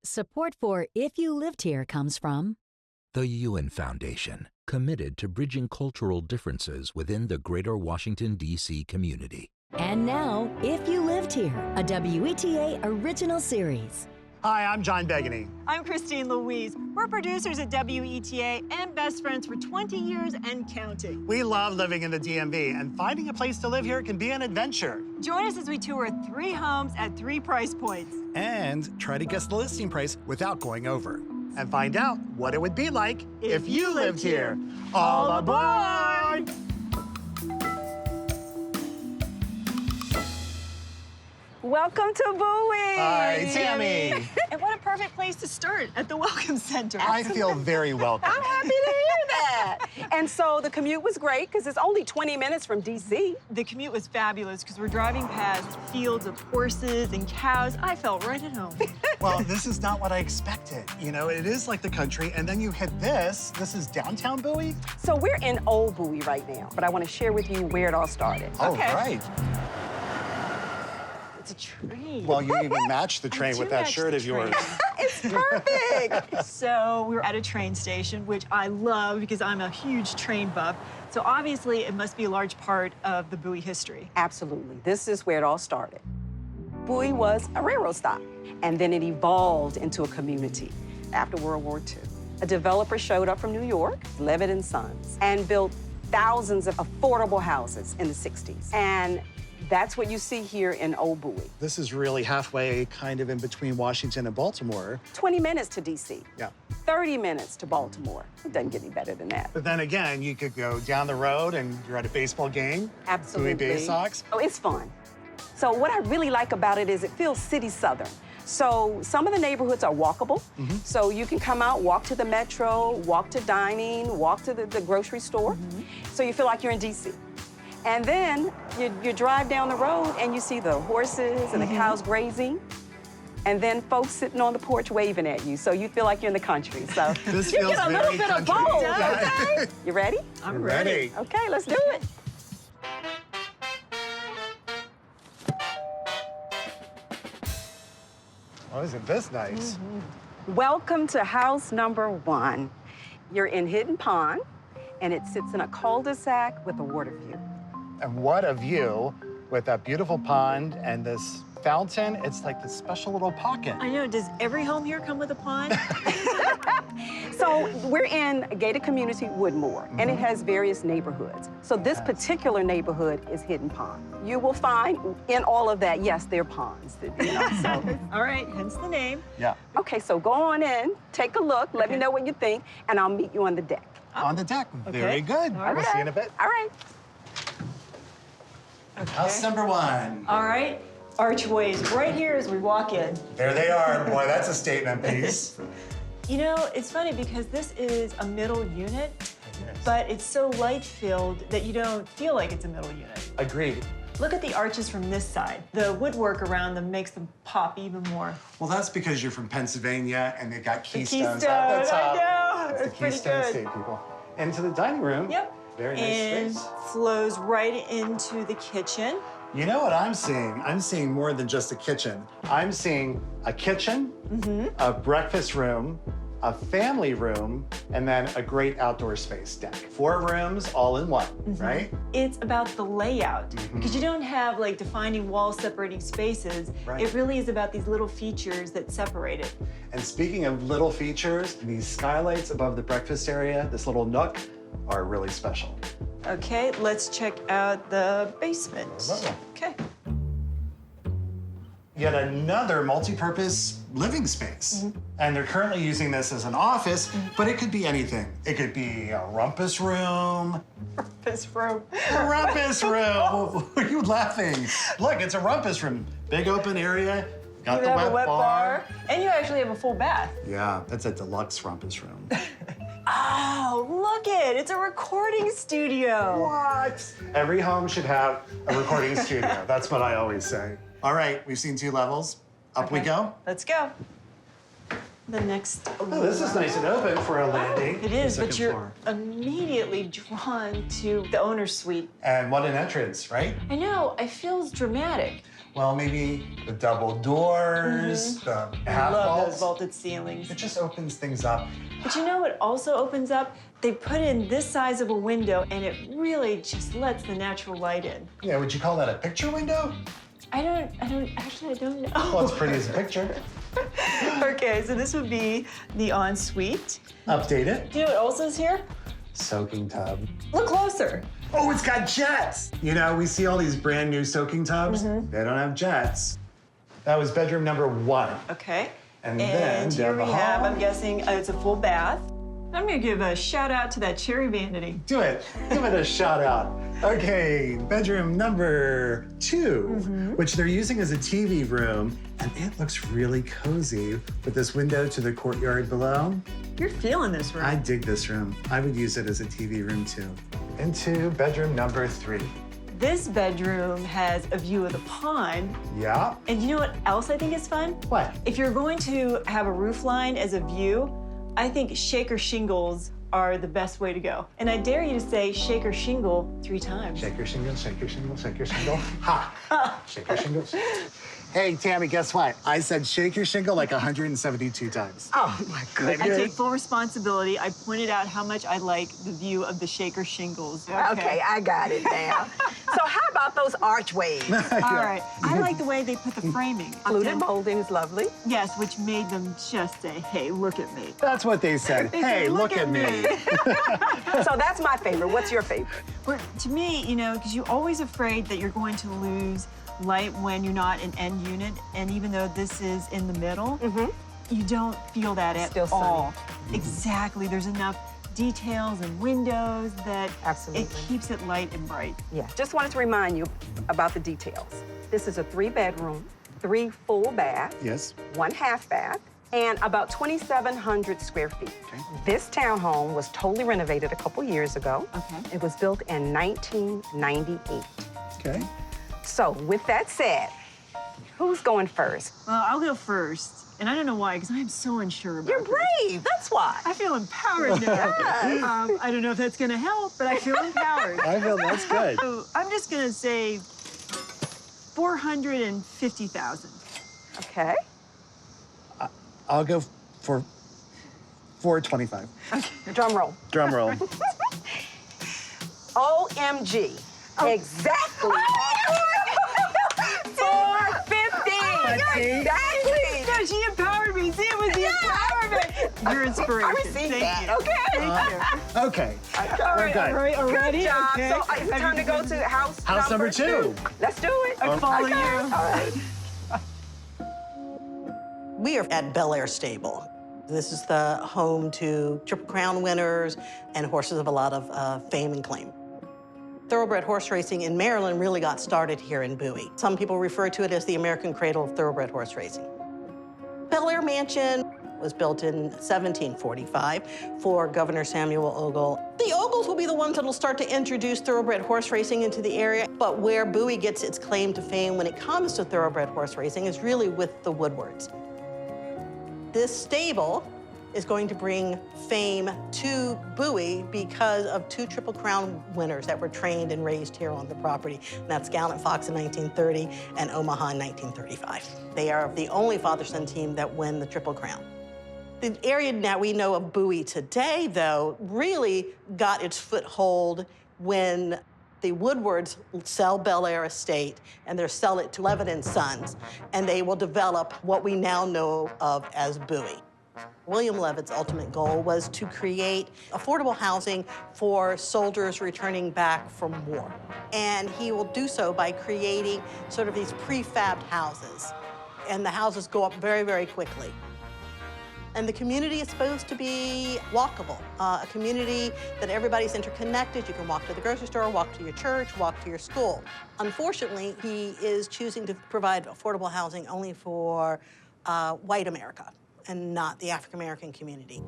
Support for If You Lived Here comes from The Ewan Foundation, committed to bridging cultural differences within the greater Washington, D.C. community. And now, If You Lived Here, a WETA original series. Hi, I'm John Begeny. I'm Christine Louise. We're producers at WETA and best friends for 20 years and counting. We love living in the DMV, and finding a place to live here can be an adventure. Join us as we tour 3 homes at 3 price points. And try to guess the listing price without going over. And find out what it would be like If you lived here. All aboard! Welcome to Bowie. Hi, Tammy. And what a perfect place to start, at the Welcome Center. I feel very welcome. I'm happy to hear that. And so the commute was great because it's only 20 minutes from D.C. The commute was fabulous because we're driving past fields of horses and cows. I felt right at home. Well, this is not what I expected. You know, it is like the country, and then you hit this. This is downtown Bowie? So we're in Old Bowie right now, but I want to share with you where it all started. Oh, Okay. right. It's a train. Well, you even matched the train with that shirt of yours. It's perfect. So we were at a train station, which I love because I'm a huge train buff. So obviously it must be a large part of the Bowie history. Absolutely. This is where it all started. Bowie was a railroad stop, and then it evolved into a community after World War II. A developer showed up from New York, Levitt & Sons, and built thousands of affordable houses in the 60s. And that's what you see here in Old Bowie. This is really halfway kind of in between Washington and Baltimore. 20 minutes to D.C. Yeah. 30 minutes to Baltimore. It doesn't get any better than that. But then again, you could go down the road and you're at a baseball game. Absolutely. Bowie Bay Sox. Oh, it's fun. So what I really like about it is it feels city southern. So some of the neighborhoods are walkable. So you can come out, walk to the metro, walk to dining, walk to the grocery store. So you feel like you're in D.C. And then you drive down the road and you see the horses and the cows grazing, and then folks sitting on the porch waving at you. So you feel like you're in the country. So This you feels get a little very bit of country. both, Yeah. okay? You ready? I'm Ready. Okay, let's do it. Oh, isn't this nice? Welcome to house number 1. You're in Hidden Pond, and it sits in a cul-de-sac with a water view. And what a view with that beautiful pond and this fountain. It's like this special little pocket. I know, does every home here come with a pond? So we're in a gated community, Woodmore, and it has various neighborhoods. So this particular neighborhood is Hidden Pond. You will find in all of that, yes, there are ponds. You know, so. All right, hence the name. Yeah. Okay, so go on in, take a look, let me know what you think, and I'll meet you on the deck. On the deck. Very good. All We'll see you in a bit. All right. House number 1. All right, archways right here as we walk in. There they are. Boy, that's a statement piece. You know, it's funny because this is a middle unit, but it's so light-filled that you don't feel like it's a middle unit. Agreed. Look at the arches from this side. The woodwork around them makes them pop even more. Well, that's because you're from Pennsylvania and they've got keystones keystone, at the top. I know. That's It's the pretty Keystone good. State, people. Into the dining room. Yep. Very nice And space. flows right into the kitchen. You know what I'm seeing? I'm seeing more than just a kitchen. I'm seeing a kitchen, a breakfast room, a family room, and then a great outdoor space deck. 4 rooms all in one, right? It's about the layout because you don't have like defining walls separating spaces. Right. It really is about these little features that separate it. And speaking of little features, these skylights above the breakfast area, this little nook, are really special. Okay, let's check out the basement. Hello. Okay. Yet another multi-purpose living space. And they're currently using this as an office, but it could be anything. It could be a rumpus room. This room. A rumpus room. What are you laughing? Look, it's a rumpus room. Big open area. Got You the have wet a bar. And you actually have a full bath. Yeah, that's a deluxe rumpus room. Oh, look it. It's a recording studio. What? Every home should have a recording studio. That's what I always say. All right, we've seen 2 levels. Up we go. Let's go. The next. Oh, this is nice and open for a landing. It is, The but second you're floor. immediately drawn to the owner's suite. And what an entrance, right? I know, it feels dramatic. Well, maybe the double doors, the half Love vaults. those vaulted ceilings. It just opens things up. But you know what also opens up? They put in this size of a window and it really just lets the natural light in. Yeah, would you call that a picture window? I don't know. Well, it's pretty as a picture. Okay, so this would be the ensuite. Update it. Do you know what else is here? Soaking tub. Look closer. Oh, it's got jets! You know, we see all these brand new soaking tubs. They don't have jets. That was bedroom number 1. Okay. And then here down we the have, hall. I'm guessing it's a full bath. I'm gonna give a shout out to that cherry vanity. Do it. Give it a shout out. Okay, bedroom number 2, which they're using as a TV room, and it looks really cozy with this window to the courtyard below. You're feeling this room. I dig this room. I would use it as a TV room too. Into bedroom number 3. This bedroom has a view of the pond. Yeah. And you know what else I think is fun? What? If you're going to have a roof line as a view, I think shaker shingles are the best way to go. And I dare you to say shaker shingle 3 times. Shake your shingle, shake your shingle, shake your shingle. Ha! Shake your shingle. Hey, Tammy, guess what? I said shake your shingle like 172 times. Oh, my goodness. I take full responsibility. I pointed out how much I like the view of the shaker shingles. Okay, I got it now. So how about those archways? All right. I like the way they put the framing. Fluted molding is lovely. Yes, which made them just say, hey, look at me. That's what they said. They Hey, said, look at me. So that's my favorite. What's your favorite? But to me, you know, because you're always afraid that you're going to lose light when you're not an end unit, and even though this is in the middle, you don't feel that at Still sunny. all. Exactly. There's enough details and windows that Absolutely. it keeps it light and bright. Yeah. Just wanted to remind you about the details. This is a 3-bedroom, 3 full baths, Yes. 1 half bath, and about 2,700 square feet. Okay. This townhome was totally renovated a couple years ago. Okay. It was built in 1998. Okay. So with that said, who's going first? Well, I'll go first. And I don't know why, because I'm so unsure about You're this. brave, that's why. I feel empowered now. I don't know if that's going to help, but I feel empowered. I feel that's good. So I'm just going to say 450,000. Okay. I'll go for 425. Drum roll. Drum roll. OMG. Exactly. 450. Exactly. No, she empowered me. See, it was the empowerment. Your inspiration. I received Thank that. you. Okay. Okay. All good. right, already? Good job. Okay. So it's time to go to house number 2. Let's do it. I follow Okay. you. All right. We are at Belair Stable. This is the home to Triple Crown winners and horses of a lot of fame and claim. Thoroughbred horse racing in Maryland really got started here in Bowie. Some people refer to it as the American cradle of thoroughbred horse racing. Belair Mansion was built in 1745 for Governor Samuel Ogle. The Ogles will be the ones that will start to introduce thoroughbred horse racing into the area, but where Bowie gets its claim to fame when it comes to thoroughbred horse racing is really with the Woodwards. This stable is going to bring fame to Bowie because of 2 Triple Crown winners that were trained and raised here on the property. And that's Gallant Fox in 1930 and Omaha in 1935. They are the only father-son team that win the Triple Crown. The area that we know of Bowie today, though, really got its foothold when the Woodwards sell Belair Estate, and they'll sell it to Levitt & Sons, and they will develop what we now know of as Bowie. William Levitt's ultimate goal was to create affordable housing for soldiers returning back from war. And he will do so by creating sort of these prefabbed houses. And the houses go up very, very quickly. And the community is supposed to be walkable, a community that everybody's interconnected. You can walk to the grocery store, walk to your church, walk to your school. Unfortunately, he is choosing to provide affordable housing only for white America and not the African-American community.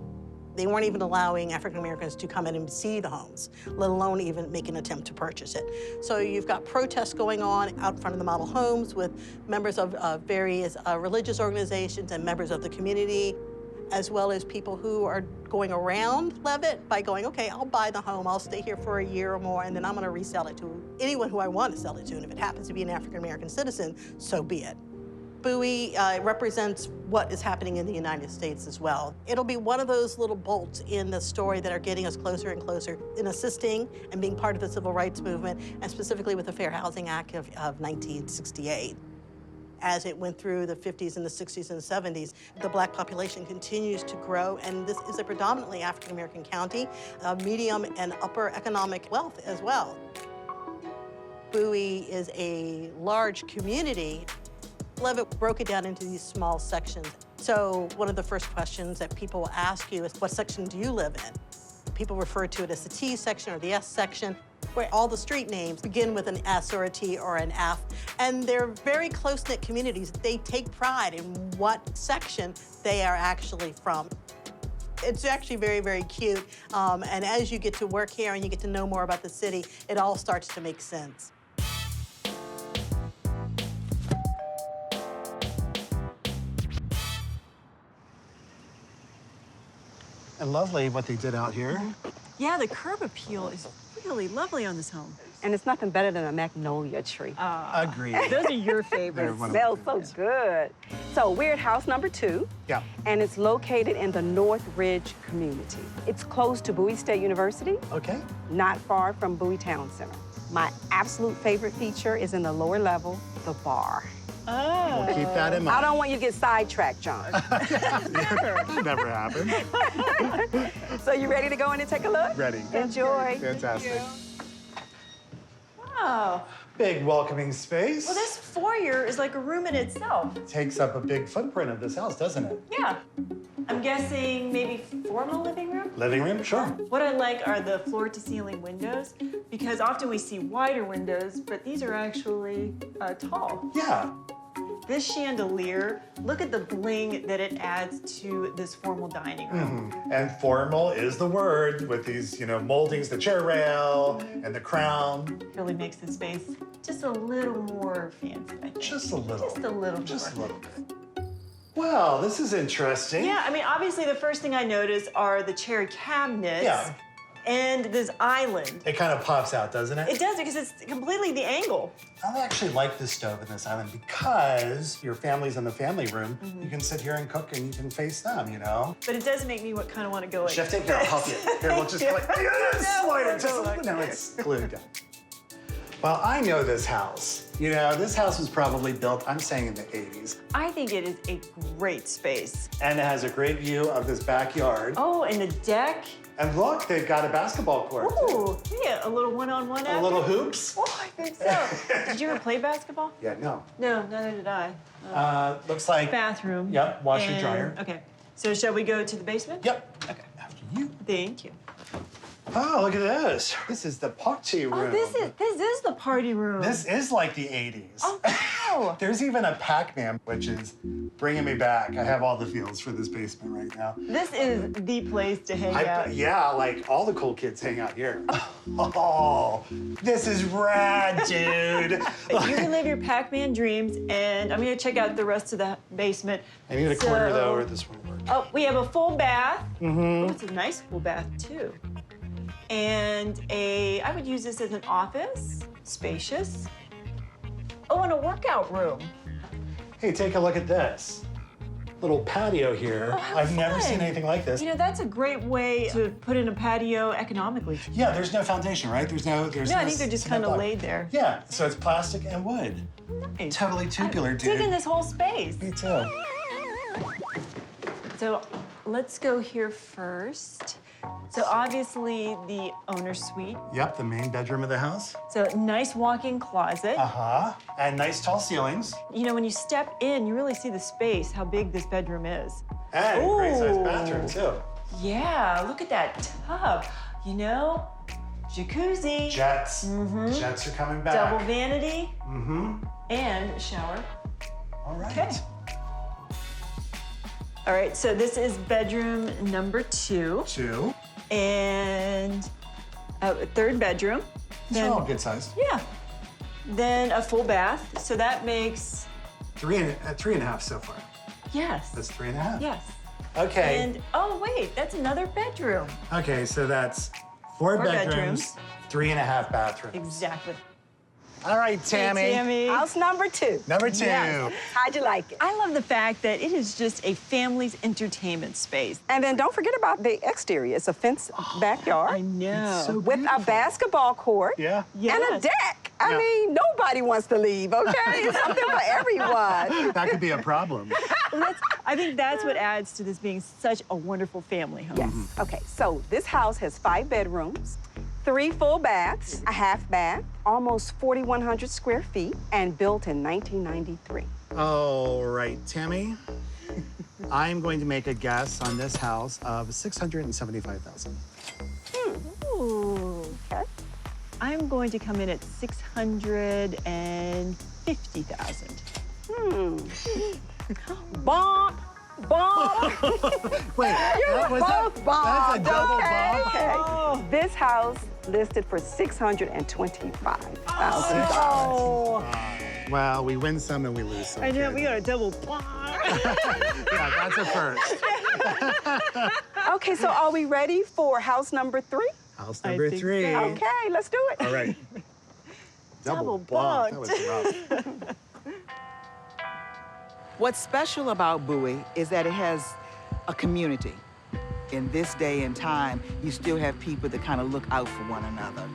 They weren't even allowing African-Americans to come in and see the homes, let alone even make an attempt to purchase it. So you've got protests going on out front of the model homes with members of various religious organizations and members of the community. as well as people who are going around Levitt by going, okay, I'll buy the home, I'll stay here for a year or more, and then I'm gonna resell it to anyone who I want to sell it to. And if it happens to be an African-American citizen, so be it. Bowie represents what is happening in the United States as well. It'll be one of those little bolts in the story that are getting us closer and closer in assisting and being part of the civil rights movement, and specifically with the Fair Housing Act of 1968. As it went through the 50s and the 60s and the 70s, the Black population continues to grow, and this is a predominantly African-American county, medium and upper economic wealth as well. Bowie is a large community. Levitt broke it down into these small sections. So one of the first questions that people will ask you is, what section do you live in? People refer to it as the T section or the S section, where all the street names begin with an S or a T or an F. And they're very close-knit communities. They take pride in what section they are actually from. It's actually very, very cute. And as you get to work here and you get to know more about the city, it all starts to make sense. And lovely what they did out here. Yeah, the curb appeal is really lovely on this home. And it's nothing better than a magnolia tree. Agreed. Those are your favorites. Smells so good. So we're at house number 2. Yeah. And it's located in the North Ridge community. It's close to Bowie State University, Okay. not far from Bowie Town Center. My absolute favorite feature is in the lower level, the bar. Oh. We'll keep that in I mind. don't want you to get sidetracked, John. That never happened. So you ready to go in and take a look? Ready. Enjoy. Fantastic. Wow. Big welcoming space. Well, this foyer is like a room in itself. Takes up a big footprint of this house, doesn't it? Yeah. I'm guessing maybe formal living room? Living room, sure. What I like are the floor-to-ceiling windows, because often we see wider windows, but these are actually tall. Yeah. This chandelier, look at the bling that it adds to this formal dining room. And formal is the word with these, moldings, the chair rail and the crown. Really makes the space just a little more fancy, I think. Just a little. Just a little more. Just a little bit. Well, this is interesting. Yeah, I mean, obviously the first thing I notice are the cherry cabinets. Yeah. And this island. It kind of pops out, doesn't it? It does, because it's completely the angle. I actually like this stove in this island because your family's in the family room. You can sit here and cook and you can face them, But it does make me kind of want to go like Chef, take care, I'll help you. Here, we'll just go like, yes! Slide it just a little. No, like it's glued down. Well, I know this house. This house was probably built, I'm saying, in the 80s. I think it is a great space. And it has a great view of this backyard. Oh, and the deck. And look, they've got a basketball court. Ooh, yeah, a little one-on-one A action. little hoops. Oh, I think so. Did you ever play basketball? Yeah, no. No, neither did I. Looks like. Bathroom. Yep, washer, and- dryer. Okay, so shall we go to the basement? Yep. Okay. After you. Thank you. Oh, look at this. This is the party room. Oh, this is the party room. This is like the 80s. Oh, wow. There's even a Pac-Man, which is bringing me back. I have all the feels for this basement right now. This is the place to hang out. Yeah, like all the cool kids hang out here. Oh, this is rad, dude. You can live your Pac-Man dreams, and I'm gonna check out the rest of the basement. I need a corner though, or this won't work. Oh, we have a full bath. Oh, it's a nice full bath too. And I would use this as an office, spacious. Oh, and a workout room. Hey, take a look at this. Little patio here. Oh, how I've never fun. seen anything like this. That's a great way to put in a patio economically. Yeah, there's no foundation, right? There's no. No, I think they're just kind of laid there. Yeah, so it's plastic and wood. Nice. Totally tubular, I'm dude. digging this whole space. Me too. So let's go here first. So obviously the owner's suite. Yep, the main bedroom of the house. So nice walk-in closet. Uh-huh. And nice tall ceilings. When you step in, you really see the space, how big this bedroom is. And a great sized Ooh. bathroom too. Yeah, look at that tub. Jacuzzi. Jets. Jets are coming back. Double vanity. Mm-hmm. And shower. All right. Okay. All right, so this is bedroom number 2. 2. And a third bedroom. These are all good size. Yeah. Then a full bath. So that makes, 3.5 so far. yes. That's 3.5. Yes. Okay. And, oh, wait, that's another bedroom. Okay, so that's four bedrooms, 3.5 bathrooms. Exactly. All right, Tammy. Hey, Tammy. House number 2. Number 2. Yes. How'd you like it? I love the fact that it is just a family's entertainment space. And then don't forget about the exterior. It's a fenced backyard. I know. so with a basketball court Yeah. and a Yes. deck. I Yeah. mean, nobody wants to leave, okay? It's something for everyone. That could be a problem. I think that's what adds to this being such a wonderful family home. Yes. Okay, so this house has 5 bedrooms, 3 full baths, a half bath, almost 4,100 square feet, and built in 1993. All right, Tammy. I'm going to make a guess on this house of 675,000. Ooh. Okay. I'm going to come in at 650,000. Bomb, bomb. Wait, You was both that, bombed. that's a double okay, bomb? okay. Oh. This house listed for $625,000. Oh, Well, we win some and we lose some. I know, kid. we got a double. Yeah, that's a first. Okay, so are we ready for house number 3? House I number think 3. so. Okay, let's do it. All right. Double bomb. That bugged. was rough. What's special about Bowie is that it has a community. In this day and time, you still have people that kind of look out for one another.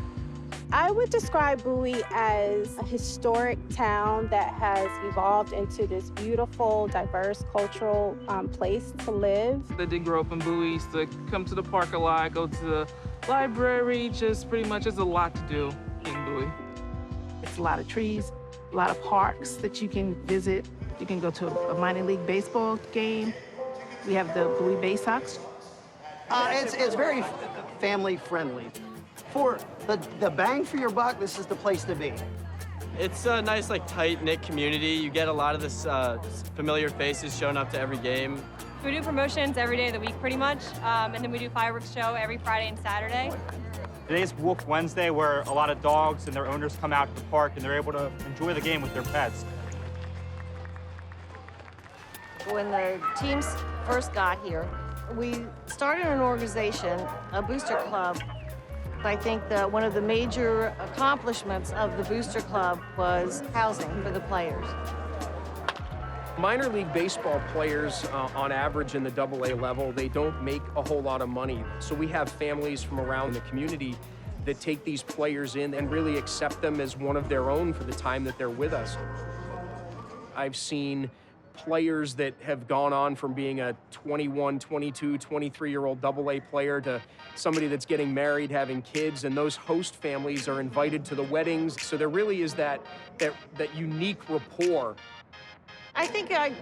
I would describe Bowie as a historic town that has evolved into this beautiful, diverse cultural place to live. I did grow up in Bowie, used to come to the park a lot, go to the library, just pretty much there's a lot to do in Bowie. It's a lot of trees, a lot of parks that you can visit. You can go to a minor league baseball game. We have the Bowie Bay Sox. It's very family friendly. For the bang for your buck, this is the place to be. It's a nice, tight-knit community. You get a lot of this familiar faces showing up to every game. We do promotions every day of the week, pretty much, and then we do fireworks show every Friday and Saturday. Today's Wolf Wednesday, where a lot of dogs and their owners come out to the park and they're able to enjoy the game with their pets. When the teams first got here, we started an organization, a booster club. I think that one of the major accomplishments of the booster club was housing for the players. Minor league baseball players, on average in the AA level, they don't make a whole lot of money. So we have families from around the community that take these players in and really accept them as one of their own for the time that they're with us. I've seen players that have gone on from being a 21, 22, 23-year-old AA player to somebody that's getting married, having kids, and those host families are invited to the weddings. So there really is that unique rapport. I think a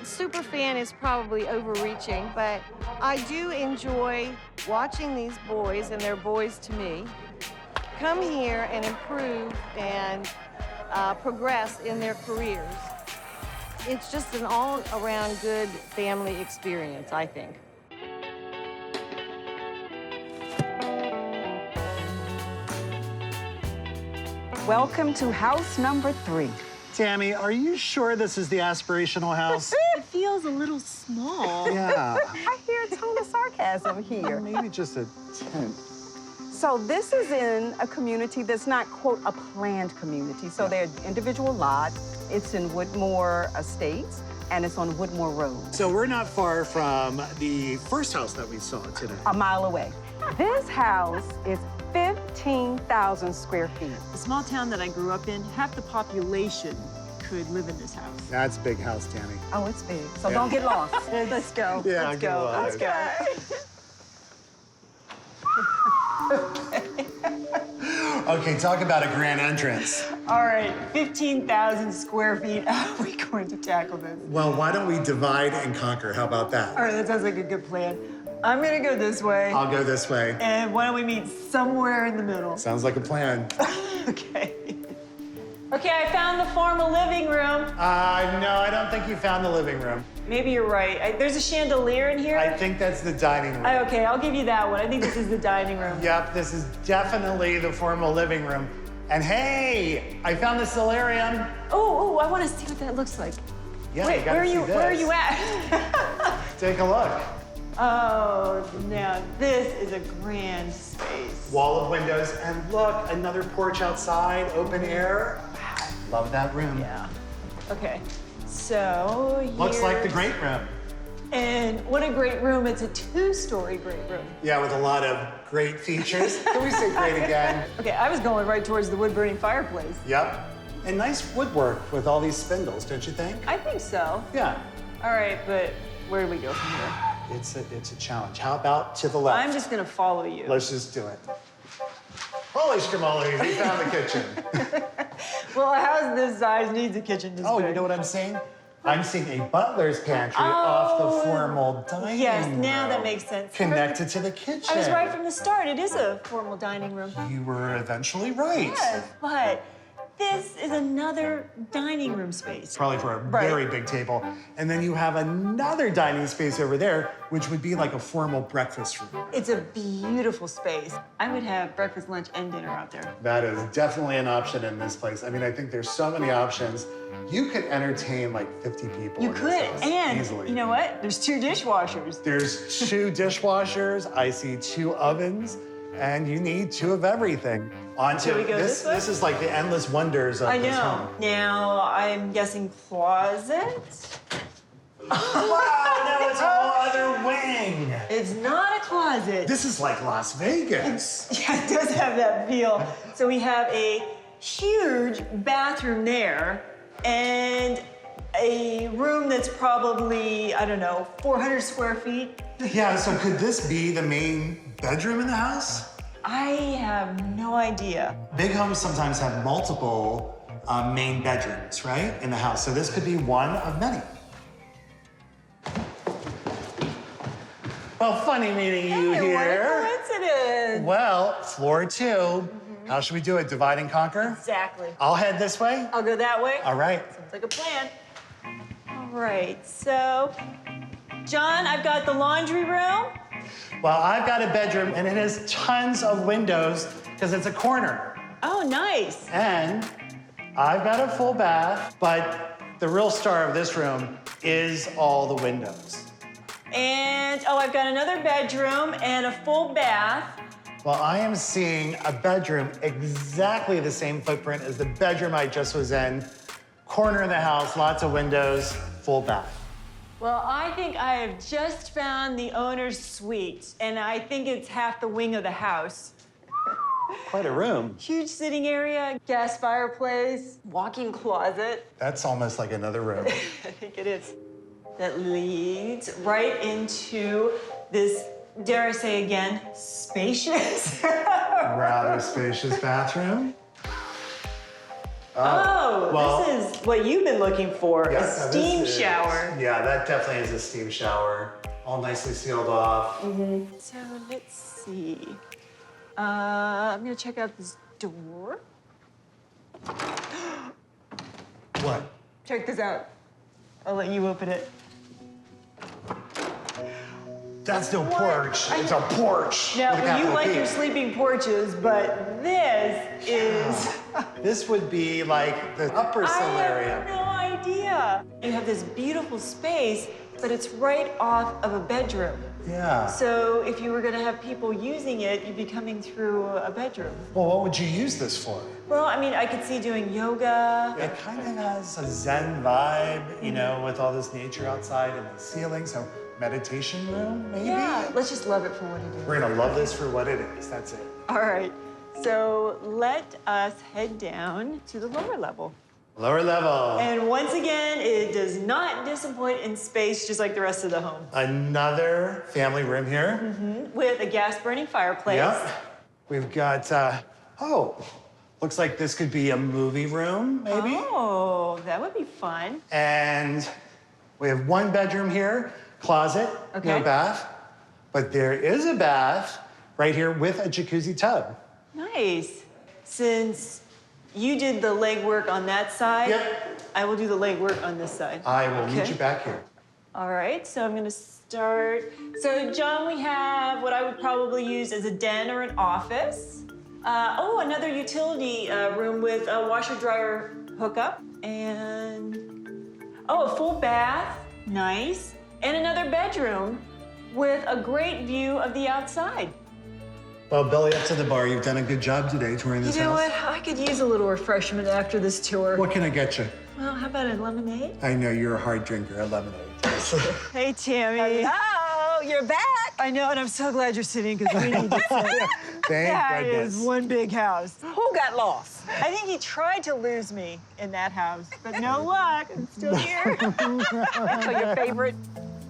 super fan is probably overreaching, but I do enjoy watching these boys, and they're boys to me, come here and improve and progress in their careers. It's just an all-around good family experience, I think. Welcome to house number 3. Tammy, are you sure this is the Aspirational house? It feels a little small. Yeah. I hear a tone of sarcasm here. Maybe just a tent. So this is in a community that's not, quote, a planned community. So they're individual lots. It's in Woodmore Estates, and it's on Woodmore Road. So we're not far from the first house that we saw today. A mile away. This house is 15,000 square feet. The small town that I grew up in, half the population could live in this house. That's a big house, Tammy. Oh, it's big. So don't get lost. Let's go. Yeah, Let's get go. lost. Let's go. Okay, talk about a grand entrance. All right, 15,000 square feet. How are we going to tackle this? Well, why don't we divide and conquer? How about that? All right, that sounds like a good plan. I'm gonna go this way. I'll go this way. And why don't we meet somewhere in the middle? Sounds like a plan. Okay. Okay, I found the formal living room. No, I don't think you found the living room. Maybe you're right. There's a chandelier in here. I think that's the dining room. Okay, I'll give you that one. I think this is the dining room. Yep, this is definitely the formal living room. And hey, I found the solarium. Oh, I want to see what that looks like. Yeah, Wait, you gotta see this. where are you at? Take a look. Oh, now this is a grand space. Wall of windows, and look, another porch outside, open air. Love that room. Yeah. Okay, so Looks like the here's- great room. And what a great room. It's a 2-story great room. Yeah, with a lot of great features. Can we say great again? Okay, I was going right towards the wood-burning fireplace. Yep. And nice woodwork with all these spindles, don't you think? I think so. Yeah. All right, but where do we go from here? It's a challenge. How about to the left? I'm just gonna follow you. Let's just do it. Holy schmoly, we found the kitchen. Well, a house this size needs a kitchen this Oh, big. you know what I'm saying? I'm seeing a butler's pantry off the formal dining Yes, room. now that makes sense. Connected to the kitchen. I was right from the start. It is a formal dining room. You were eventually right. Yes, but this is another dining room space. Probably for a very big table. And then you have another dining space over there, which would be like a formal breakfast room. It's a beautiful space. I would have breakfast, lunch, and dinner out there. That is definitely an option in this place. I mean, I think there's so many options. You could entertain like 50 people. You in this could, house and easily. you know what? There's 2 dishwashers. There's 2 dishwashers. I see 2 ovens, and you need 2 of everything. Onto Shall we go this way? This is like the endless wonders of I this know. home. Now, I'm guessing closet. Wow, now it's a whole other wing. It's not a closet. This is like Las Vegas. Yeah, it does have that feel. So we have a huge bathroom there and a room that's probably, I don't know, 400 square feet. Yeah, so could this be the main bedroom in the house? I have no idea. Big homes sometimes have multiple main bedrooms, right, in the house. So this could be one of many. Well, funny meeting you Hey, what a here. coincidence. Well, floor 2. How should we do it? Divide and conquer? Exactly. I'll head this way. I'll go that way. All right. Sounds like a plan. All right, so, John, I've got the laundry room. Well, I've got a bedroom, and it has tons of windows because it's a corner. Oh, nice. And I've got a full bath, but the real star of this room is all the windows. And, oh, I've got another bedroom and a full bath. Well, I am seeing a bedroom exactly the same footprint as the bedroom I just was in. Corner of the house, lots of windows, full bath. Well, I think I have just found the owner's suite, and I think it's half the wing of the house. Quite a room. Huge sitting area, gas fireplace, walk-in closet. That's almost like another room. I think it is. That leads right into this, dare I say again, spacious. Rather spacious bathroom. Oh, well, this is what you've been looking for, yes, a now steam this is- shower. Yeah, that definitely is a steam shower. All nicely sealed off. So let's see. I'm gonna check out this door. What? Check this out. I'll let you open it. That's no porch. It's a porch. Now, with a you capital like P. your sleeping porches, but this is... This would be like the upper sill I area. have no idea. You have this beautiful space, but it's right off of a bedroom. Yeah. So if you were gonna have people using it, you'd be coming through a bedroom. Well, what would you use this for? Well, I mean, I could see doing yoga. It kind of has a Zen vibe, you know, with all this nature outside and the ceiling. So meditation room, maybe? Yeah, let's just love it for what it is. We're gonna love this for what it is. That's it. All right, so let us head down to the lower level. Lower level. And once again, it does not disappoint in space, just like the rest of the home. Another family room here. With a gas-burning fireplace. Yep. We've got, looks like this could be a movie room, maybe. Oh, that would be fun. And we have one bedroom here, closet, no Okay. bath. But there is a bath right here with a jacuzzi tub. Nice. Since you did the legwork on that side, I will do the legwork on this side. I will meet Okay. you back here. All right, so I'm gonna start. So, John, we have what I would probably use as a den or an office. Another utility room with a washer-dryer hookup. And, a full bath, nice. And another bedroom with a great view of the outside. Well, belly up to the bar. You've done a good job today touring this You know house. what? I could use a little refreshment after this tour. What can I get you? Well, how about a lemonade? I know you're a hard drinker, a lemonade. Hey, Tammy. Hello, you're back. I know, and I'm so glad you're sitting because we need to sit. Thank That goodness. is one big house. Who got lost? I think he tried to lose me in that house, but no luck. I'm still here. So your favorite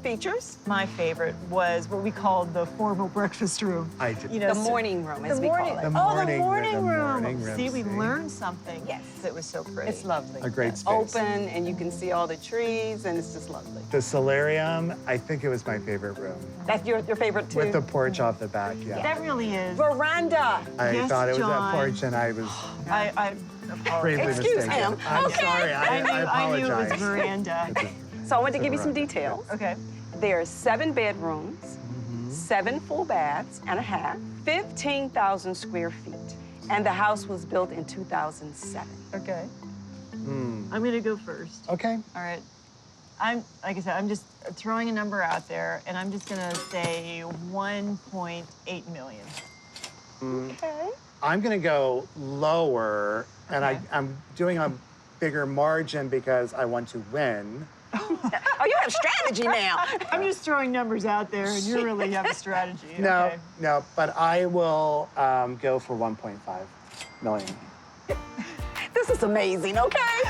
features? My favorite was what we called the formal breakfast room. I did. You know, The morning room, as the we morning, call it. The the morning morning room. room. See, we learned something. Yes. It was so pretty. It's lovely. A great space. Open, and you can see all the trees, and it's just lovely. The solarium, I think it was my favorite room. That's your favorite, too? With the porch off the back, yeah. That really is. Veranda. I Yes, thought it was John. a porch, and I was I gravely Excuse mistaken. him. I'm Okay. sorry. I knew it apologize. was veranda. So I want to give you some details. Okay. There's 7 bedrooms, 7 full baths and a half, 15,000 square feet. And the house was built in 2007. Okay. I'm gonna go first. Okay. All right. Like I said, I'm just throwing a number out there, and I'm just gonna say 1.8 million. Okay. I'm going to go lower, and Okay. I'm doing a bigger margin because I want to win. Oh, you have strategy now. I'm just throwing numbers out there, and you really have a strategy. No, Okay. no, but I will go for 1.5 million. This is amazing, okay?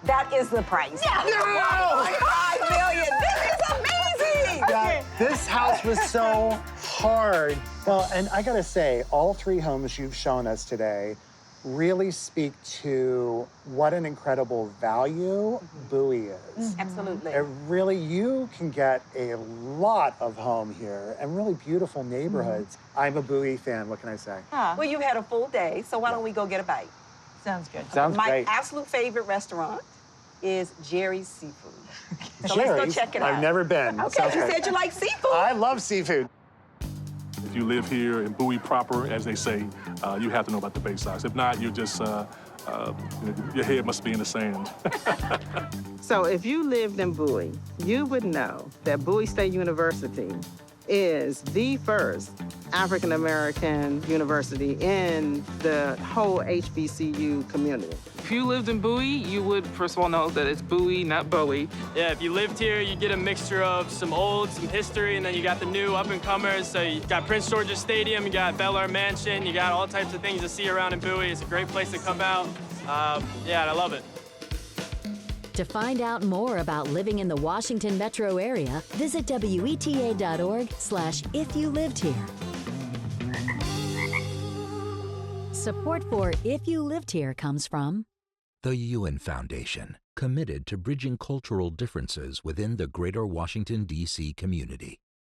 That is the price. No! 1.5 million. This is amazing. Yeah, this house was so hard. Well, and I gotta say, all 3 homes you've shown us today really speak to what an incredible value Bowie is. Absolutely. It really, you can get a lot of home here and really beautiful neighborhoods. I'm a Bowie fan, what can I say? Well, you had a full day, so why don't we go get a bite? Sounds good. Sounds My great. absolute favorite restaurant is Jerry's Seafood. So let's go Jerry's? check it out. I've never been. Okay, Sounds you great. said you like seafood. I love seafood. If you live here in Bowie proper, as they say, you have to know about the Bay Sox. If not, you're just, your head must be in the sand. So if you lived in Bowie, you would know that Bowie State University is the first African-American university in the whole HBCU community. If you lived in Bowie, you would first of all know that it's Bowie, not Bowie. Yeah, if you lived here, you get a mixture of some old, some history, and then you got the new up-and-comers. So you got Prince George's Stadium, you got Belair Mansion, you got all types of things to see around in Bowie. It's a great place to come out. Yeah, and I love it. To find out more about living in the Washington metro area, visit WETA.org/if you lived here. Support for If You Lived Here comes from The Ewan Foundation, committed to bridging cultural differences within the greater Washington, D.C. community.